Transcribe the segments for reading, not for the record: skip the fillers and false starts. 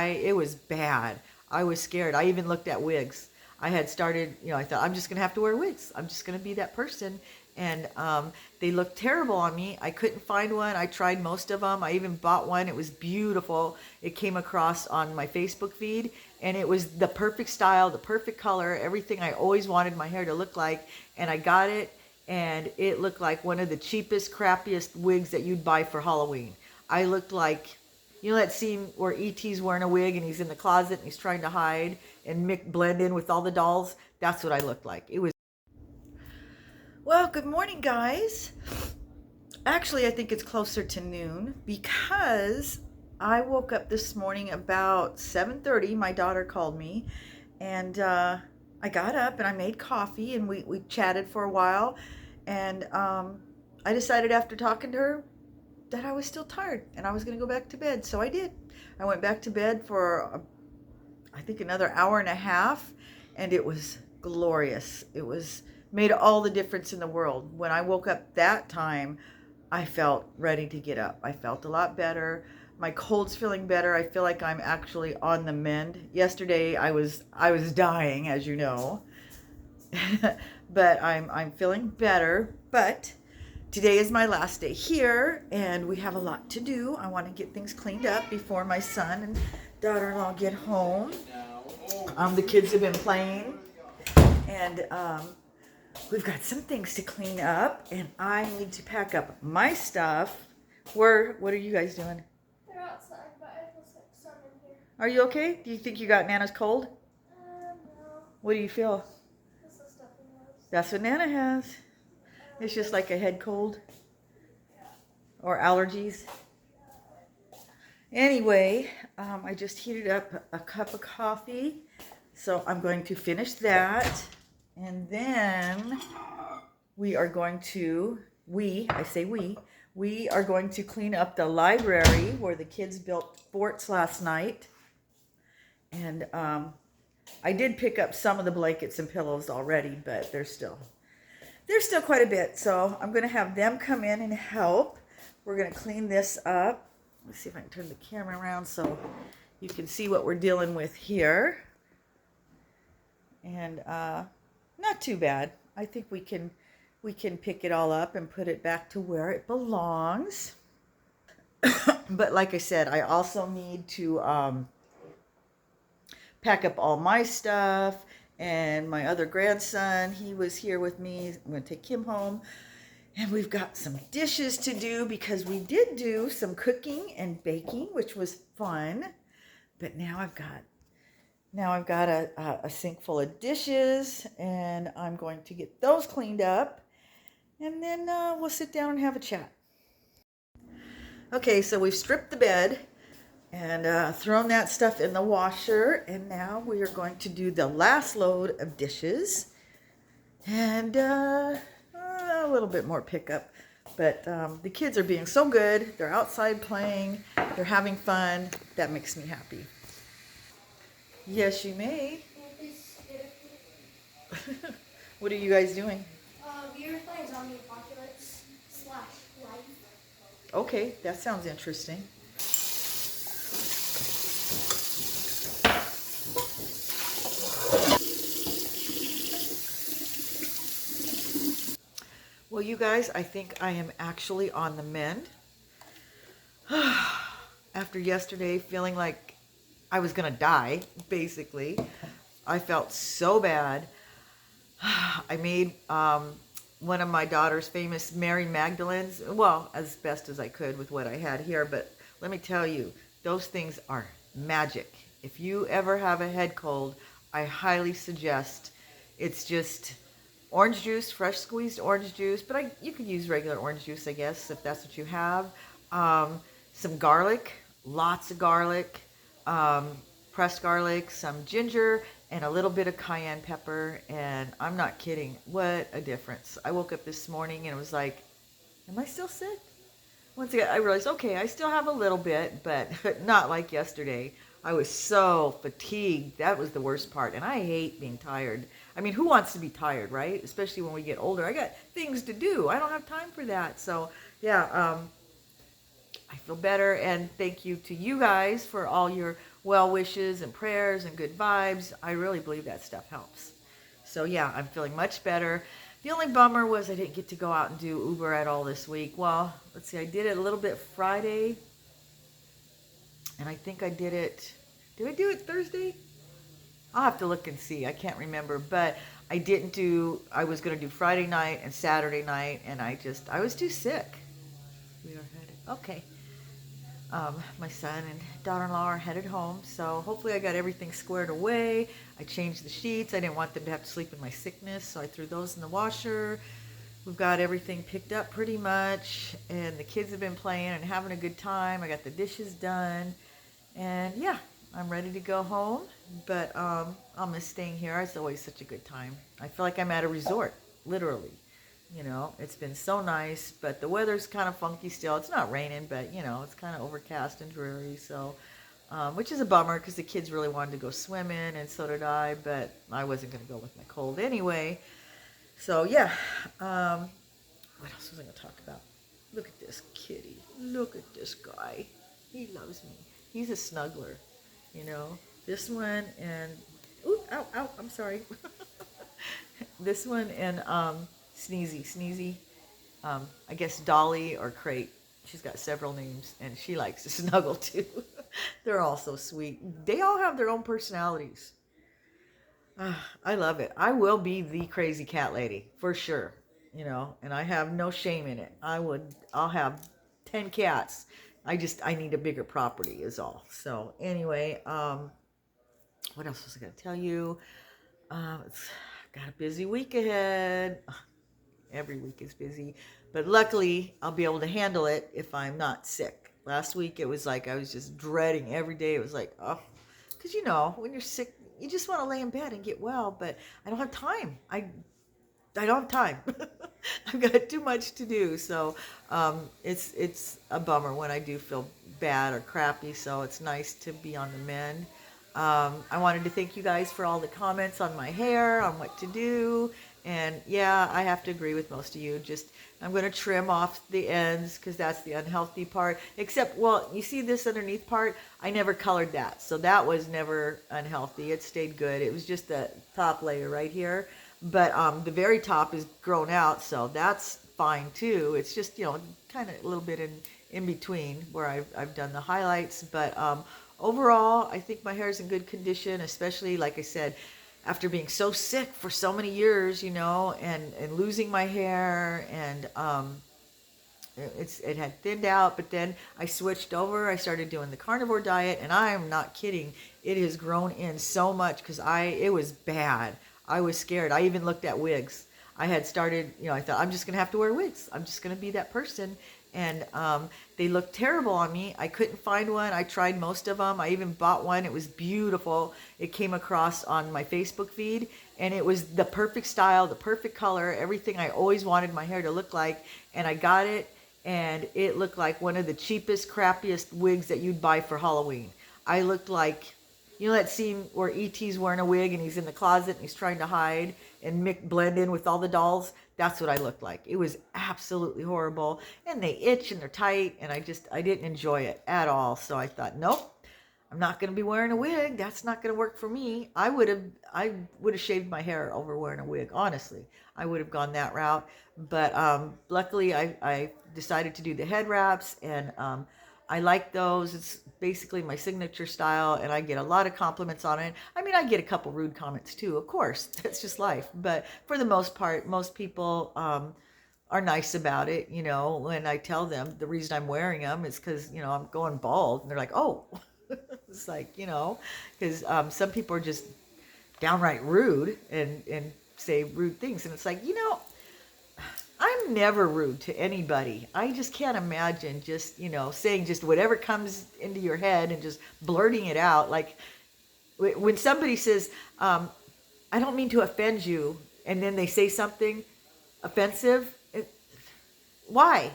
It was bad. I was scared. I even looked at wigs. I had started, I thought I'm just gonna have to wear wigs. I'm just gonna be that person. And they looked terrible on me. I couldn't find one. I tried most of them. I even bought one. It was beautiful. It came across on my Facebook feed, and it was the perfect style, the perfect color, everything I always wanted my hair to look like. And I got it, and it looked like one of the cheapest, crappiest wigs that you'd buy for Halloween. I looked like, that scene where E.T.'s wearing a wig and he's in the closet and he's trying to hide and blend in with all the dolls? That's what I looked like. It was. Well, good morning, guys. Actually, I think it's closer to noon because I woke up this morning about 7:30. My daughter called me, and I got up and I made coffee, and we chatted for a while. And I decided after talking to her that I was still tired and I was going to go back to bed. So I did. I went back to bed for, I think, another hour and a half, and it was glorious. It was made all the difference in the world. When I woke up that time, I felt ready to get up. I felt a lot better. My cold's feeling better. I feel like I'm actually on the mend. Yesterday I was dying, as you know. But I'm feeling better. But today is my last day here, and we have a lot to do. I want to get things cleaned up before my son and daughter-in-law get home. The kids have been playing, and we've got some things to clean up, and I need to pack up my stuff. What are you guys doing? They're outside, but I feel like sun in here. Are you okay? Do you think you got Nana's cold? No. What do you feel? That's the stuff in the house. That's what Nana has. It's just like a head cold or allergies. Anyway, I just heated up a cup of coffee, so I'm going to finish that, and then we are going to, we are going to clean up the library where the kids built forts last night. And I did pick up some of the blankets and pillows already, but there's still quite a bit. So I'm going to have them come in and help. We're going to clean this up. Let's see if I can turn the camera around so you can see what we're dealing with here. And not too bad. I think we can pick it all up and put it back to where it belongs. But like I said, I also need to pack up all my stuff. And my other grandson, he was here with me. I'm going to take him home. And we've got some dishes to do because we did do some cooking and baking, which was fun. But now I've got a sink full of dishes, and I'm going to get those cleaned up. And then we'll sit down and have a chat. Okay, so we've stripped the bed and thrown that stuff in the washer, and now we are going to do the last load of dishes and a little bit more pickup. But the kids are being so good. They're outside playing. They're having fun. That makes me happy. Yes, you may. What are you guys doing? We are playing Zombie Apocalypse / Life. Okay, that sounds interesting. Well, you guys, I think I am actually on the mend. After yesterday feeling like I was going to die, basically, I felt so bad. I made one of my daughter's famous Mary Magdalene's, well, as best as I could with what I had here, but let me tell you, those things are magic. If you ever have a head cold, I highly suggest. It's just orange juice, fresh squeezed orange juice, but you could use regular orange juice, I guess, if that's what you have. Some garlic, lots of garlic, pressed garlic, some ginger, and a little bit of cayenne pepper, and I'm not kidding. What a difference. I woke up this morning and it was like, am I still sick? Once again, I realized, okay, I still have a little bit, but not like yesterday. I was so fatigued. That was the worst part, and I hate being tired. I mean, who wants to be tired, right? Especially when we get older. I got things to do. I don't have time for that. So, yeah, I feel better, and thank you to you guys for all your well wishes and prayers and good vibes. I really believe that stuff helps. So yeah, I'm feeling much better. The only bummer was I didn't get to go out and do Uber at all this week. Well, let's see, I did it a little bit Friday, and I think I did it. Did I do it Thursday? I'll have to look and see. I can't remember, but I didn't do. I was going to do Friday night and Saturday night, and I was too sick. We are headed. Okay. My son and daughter-in-law are headed home, so hopefully I got everything squared away. I changed the sheets. I didn't want them to have to sleep in my sickness, so I threw those in the washer. We've got everything picked up pretty much, and the kids have been playing and having a good time. I got the dishes done, and yeah, I'm ready to go home, but I'll miss staying here. It's always such a good time. I feel like I'm at a resort, literally. You know, it's been so nice, but the weather's kind of funky still. It's not raining, but, you know, it's kind of overcast and dreary, so, which is a bummer because the kids really wanted to go swimming, and so did I, but I wasn't going to go with my cold anyway. So, yeah. What else was I going to talk about? Look at this kitty. Look at this guy. He loves me. He's a snuggler, you know. This one and... Ooh, ow, ow, I'm sorry. This one and Sneezy. I guess Dolly or Crate. She's got several names, and she likes to snuggle too. They're all so sweet. They all have their own personalities. I love it. I will be the crazy cat lady for sure. You know, and I have no shame in it. I'll have 10 cats. I need a bigger property is all. So anyway, what else was I going to tell you? It's got a busy week ahead. Every week is busy, but luckily I'll be able to handle it if I'm not sick. Last week it was like I was just dreading every day. It was like, oh, because you know, when you're sick, you just want to lay in bed and get well, but I don't have time. I don't have time. I've got too much to do, so it's a bummer when I do feel bad or crappy. So it's nice to be on the mend. I wanted to thank you guys for all the comments on my hair, on what to do, and yeah, I have to agree with most of you. Just I'm going to trim off the ends because that's the unhealthy part. Except, well, you see this underneath part? I never colored that, so that was never unhealthy. It stayed good. It was just the top layer right here. But the very top is grown out, so that's fine too. It's just, you know, kind of a little bit in between where I've done the highlights. But overall, I think my hair is in good condition, especially, like I said, after being so sick for so many years, you know, and losing my hair, and it had thinned out, but then I switched over. I started doing the carnivore diet, and I am not kidding. It has grown in so much because it was bad. I was scared. I even looked at wigs. I had started, you know, I thought I'm just going to have to wear wigs. I'm just going to be that person. And they looked terrible on me. I couldn't find one. I tried most of them. I even bought one. It was beautiful. It came across on my Facebook feed, and it was the perfect style, the perfect color, everything I always wanted my hair to look like. And I got it, and it looked like one of the cheapest, crappiest wigs that you'd buy for Halloween. I looked like, you know that scene where E.T.'s wearing a wig and he's in the closet and he's trying to hide and blend in with all the dolls? That's what I looked like. It was absolutely horrible. And they itch and they're tight, and I didn't enjoy it at all. So I thought, nope, I'm not going to be wearing a wig. That's not going to work for me. I would have shaved my hair over wearing a wig, honestly. I would have gone that route. But luckily I decided to do the head wraps, and I like those. It's basically my signature style, and I get a lot of compliments on it. I mean, I get a couple rude comments too, of course. That's just life. But for the most part, most people are nice about it. You know, when I tell them the reason I'm wearing them is because, you know, I'm going bald, and they're like, oh. It's like, you know, because some people are just downright rude and say rude things. And it's like, you know, I'm never rude to anybody. I just can't imagine just, you know, saying just whatever comes into your head and just blurting it out. Like when somebody says, I don't mean to offend you, and then they say something offensive, why?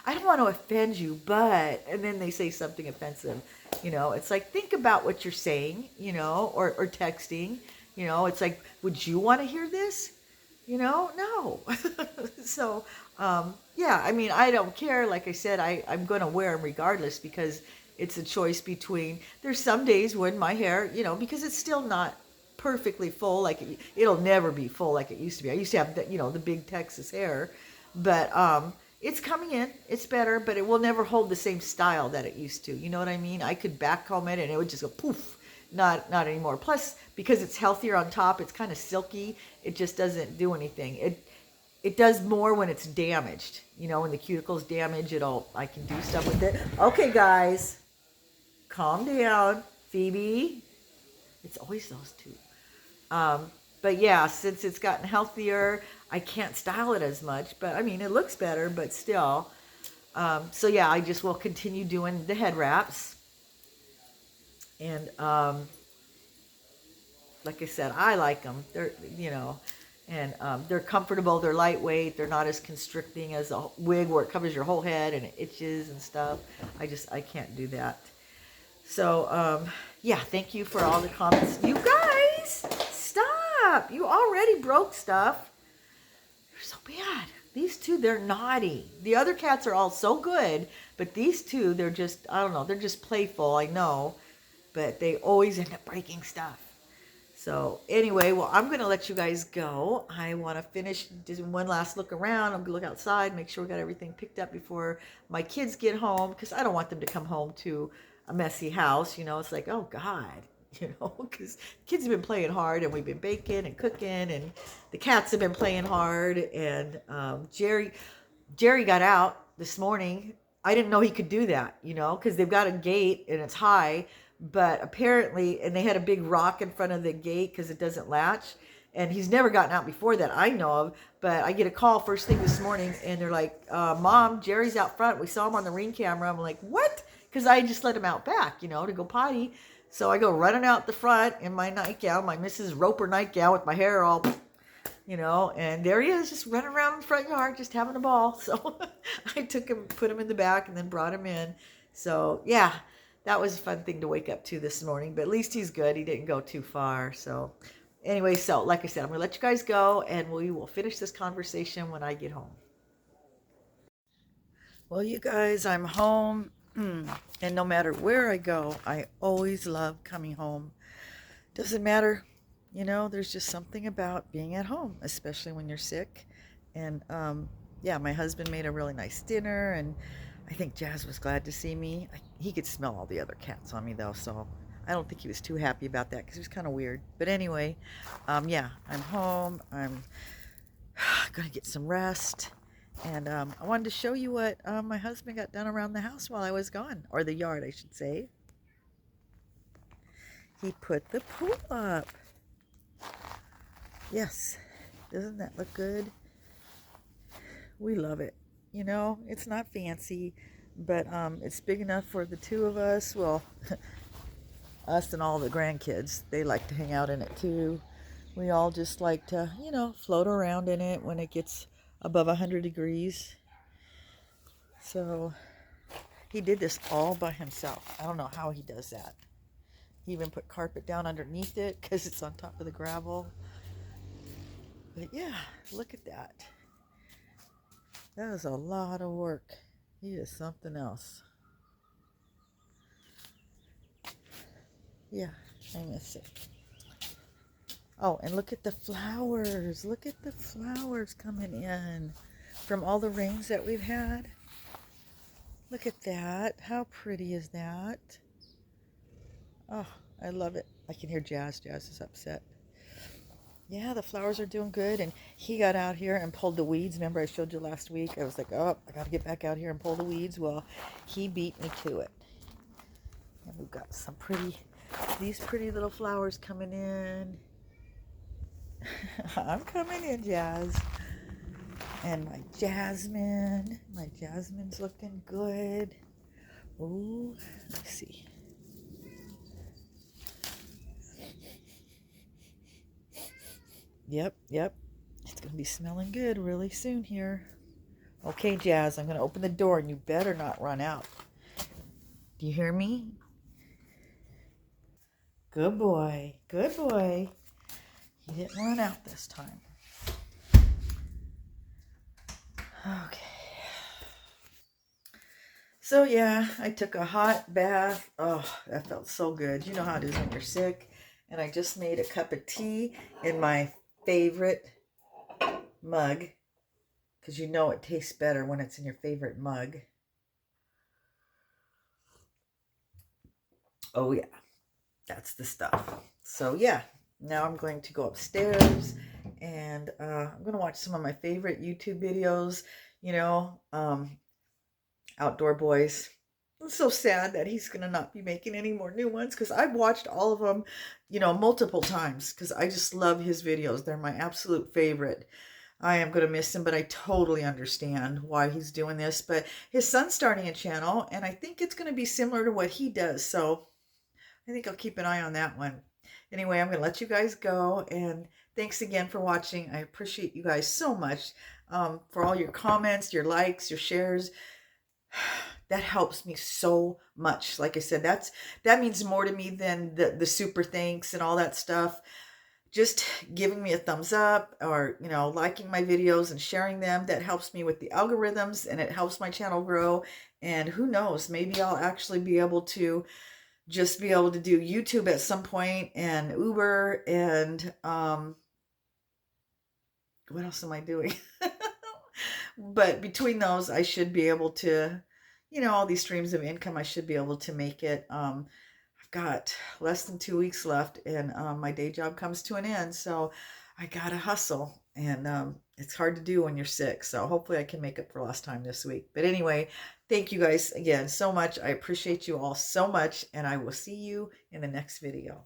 I don't want to offend you, but, and then they say something offensive. You know, it's like, think about what you're saying, you know, or texting, you know, it's like, would you want to hear this? You know, no. So, yeah, I mean, I don't care. Like I said, I'm going to wear them regardless because it's a choice between, there's some days when my hair, you know, because it's still not perfectly full, like it'll never be full like it used to be. I used to have the, you know, the big Texas hair, but it's coming in, it's better, but it will never hold the same style that it used to. You know what I mean? I could backcomb it and it would just go poof. Not anymore. Plus, because it's healthier on top, it's kind of silky. It just doesn't do anything. It does more when it's damaged. You know, when the cuticle's damaged, I can do stuff with it. Okay, guys, calm down. Phoebe, it's always those two. But yeah, since it's gotten healthier, I can't style it as much. But I mean, it looks better, but still. So yeah, I just will continue doing the head wraps. And like I said, I like them. They're, you know, and they're comfortable. They're lightweight. They're not as constricting as a wig where it covers your whole head and it itches and stuff. I can't do that. So yeah, thank you for all the comments. You guys, stop! You already broke stuff. You're so bad. These two, they're naughty. The other cats are all so good, but these two, they're just, I don't know, they're just playful, I know, but they always end up breaking stuff. So anyway, well, I'm going to let you guys go. I want to finish doing one last look around. I'm going to look outside, make sure we got everything picked up before my kids get home, because I don't want them to come home to a messy house. You know, it's like, oh, God, you know, because kids have been playing hard, and we've been baking and cooking, and the cats have been playing hard, and Jerry got out this morning. I didn't know he could do that, you know, because they've got a gate and it's high, but apparently, and they had a big rock in front of the gate because it doesn't latch, and he's never gotten out before that I know of. But I get a call first thing this morning, and they're like, Mom, Jerry's out front. We saw him on the Ring camera. I'm like, what? Because I just let him out back, you know, to go potty. So I go running out the front in my nightgown, my Mrs. Roper nightgown with my hair all, you know, and there he is, just running around in the front yard, just having a ball. So I took him, put him in the back, and then brought him in. So yeah, that was a fun thing to wake up to this morning, but at least he's good. He didn't go too far. So anyway, so like I said, I'm going to let you guys go, and we will finish this conversation when I get home. Well, you guys, I'm home, and no matter where I go, I always love coming home. Doesn't matter, you know, there's just something about being at home, especially when you're sick. And yeah, my husband made a really nice dinner, and I think Jazz was glad to see me. He could smell all the other cats on me, though, so I don't think he was too happy about that because he was kind of weird. But anyway, yeah, I'm home. I'm going to get some rest. And I wanted to show you what my husband got done around the house while I was gone, or the yard, I should say. He put the pool up. Yes, doesn't that look good? We love it. You know, it's not fancy, but it's big enough for the two of us. Well, us and all the grandkids, they like to hang out in it too. We all just like to, you know, float around in it when it gets above 100 degrees. So he did this all by himself. I don't know how he does that. He even put carpet down underneath it because it's on top of the gravel. But yeah, look at that. That is a lot of work. He is something else. Yeah, I miss it. Oh, and look at the flowers. Look at the flowers coming in from all the rains that we've had. Look at that. How pretty is that? Oh, I love it. I can hear Jazz. Jazz is upset. Yeah, the flowers are doing good. And he got out here and pulled the weeds. Remember I showed you last week? I was like, oh, I got to get back out here and pull the weeds. Well, he beat me to it. And we've got some these pretty little flowers coming in. I'm coming in, Jazz. And my jasmine's looking good. Ooh, let's see. Yep. It's going to be smelling good really soon here. Okay, Jazz, I'm going to open the door, and you better not run out. Do you hear me? Good boy. Good boy. You didn't run out this time. Okay. So yeah, I took a hot bath. Oh, that felt so good. You know how it is when you're sick. And I just made a cup of tea in my favorite mug, because you know it tastes better when it's in your favorite mug. Oh yeah, that's the stuff. So yeah, now I'm going to go upstairs and I'm going to watch some of my favorite YouTube videos, you know, Outdoor Boys. It's so sad that he's going to not be making any more new ones, because I've watched all of them, you know, multiple times, because I just love his videos. They're my absolute favorite. I am going to miss him, but I totally understand why he's doing this. But his son's starting a channel, and I think it's going to be similar to what he does. So I think I'll keep an eye on that one. Anyway, I'm going to let you guys go. And thanks again for watching. I appreciate you guys so much, for all your comments, your likes, your shares. That helps me so much. Like I said, that means more to me than the super thanks and all that stuff. Just giving me a thumbs up, or you know, liking my videos and sharing them, that helps me with the algorithms, and it helps my channel grow. And who knows, maybe I'll actually be able to just be able to do YouTube at some point, and Uber, and what else am I doing? But between those, I should be able to, you know, all these streams of income, I should be able to make it. I've got less than 2 weeks left, and my day job comes to an end, so I gotta hustle, and it's hard to do when you're sick. So hopefully I can make up for lost time this week. But anyway, thank you guys again so much. I appreciate you all so much, and I will see you in the next video.